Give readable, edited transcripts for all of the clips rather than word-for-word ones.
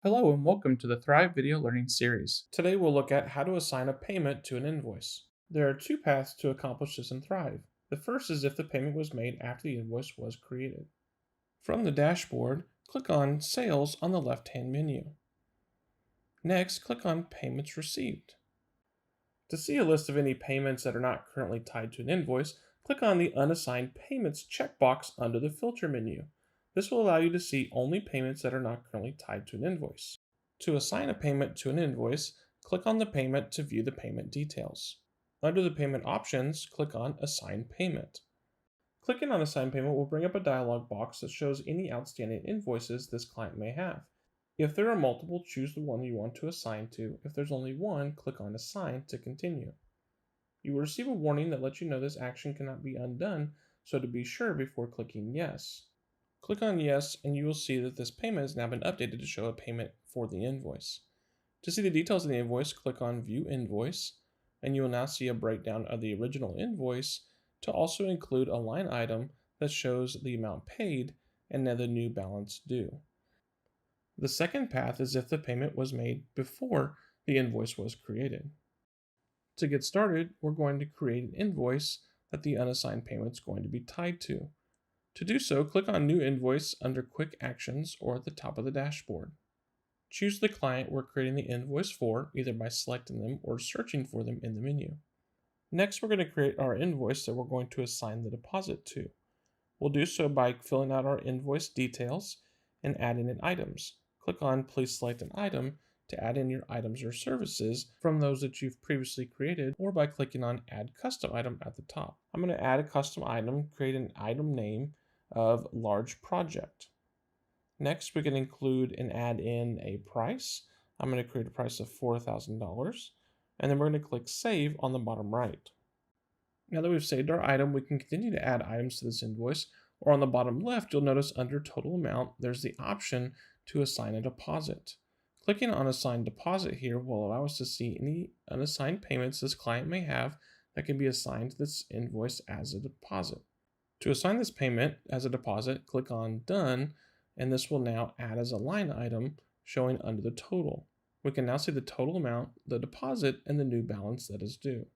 Hello and welcome to the Thryv video learning series. Today we'll look at how to assign a payment to an invoice. There are two paths to accomplish this in Thryv. The first is if the payment was made after the invoice was created. From the dashboard, click on Sales on the left-hand menu. Next, click on Payments Received. To see a list of any payments that are not currently tied to an invoice, click on the Unassigned Payments checkbox under the Filter menu. This will allow you to see only payments that are not currently tied to an invoice. To assign a payment to an invoice, click on the payment to view the payment details. Under the payment options, click on Assign Payment. Clicking on Assign Payment will bring up a dialog box that shows any outstanding invoices this client may have. If there are multiple, choose the one you want to assign to. If there's only one, click on Assign to continue. You will receive a warning that lets you know this action cannot be undone, so to be sure before clicking Yes. Click on Yes and you will see that this payment has now been updated to show a payment for the invoice. To see the details of the invoice, click on View Invoice, and you will now see a breakdown of the original invoice to also include a line item that shows the amount paid and then the new balance due. The second path is if the payment was made before the invoice was created. To get started, we're going to create an invoice that the unassigned payment is going to be tied to. To do so, click on New Invoice under Quick Actions or at the top of the dashboard. Choose the client we're creating the invoice for, either by selecting them or searching for them in the menu. Next, we're going to create our invoice that we're going to assign the deposit to. We'll do so by filling out our invoice details and adding in items. Click on Please select an item to add in your items or services from those that you've previously created, or by clicking on Add Custom Item at the top. I'm going to add a custom item, create an item name of Large Project. Next, we can include and add in a price. I'm going to create a price of $4,000, and then we're going to click Save on the bottom right. Now that we've saved our item, we can continue to add items to this invoice, or on the bottom left, you'll notice under Total Amount, there's the option to assign a deposit. Clicking on Assign Deposit here will allow us to see any unassigned payments this client may have that can be assigned to this invoice as a deposit. To assign this payment as a deposit, click on Done, and this will now add as a line item showing under the total. We can now see the total amount, the deposit, and the new balance that is due.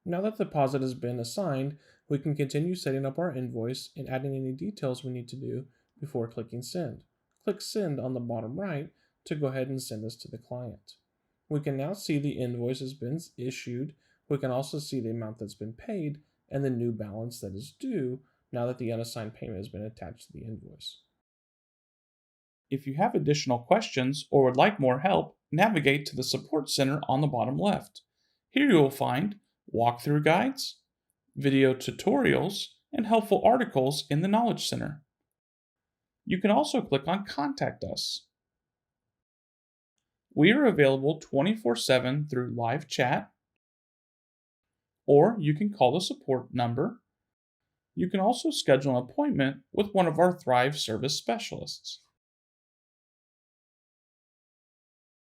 Now that the deposit has been assigned, we can continue setting up our invoice and adding any details we need to do before clicking Send. Click Send on the bottom right to go ahead and send this to the client. We can now see the invoice has been issued. We can also see the amount that's been paid and the new balance that is due now that the unassigned payment has been attached to the invoice. If you have additional questions or would like more help, navigate to the Support Center on the bottom left. Here you will find walkthrough guides, video tutorials, and helpful articles in the Knowledge Center. You can also click on Contact Us. We are available 24/7 through live chat, or you can call the support number. You can also schedule an appointment with one of our Thryv service specialists.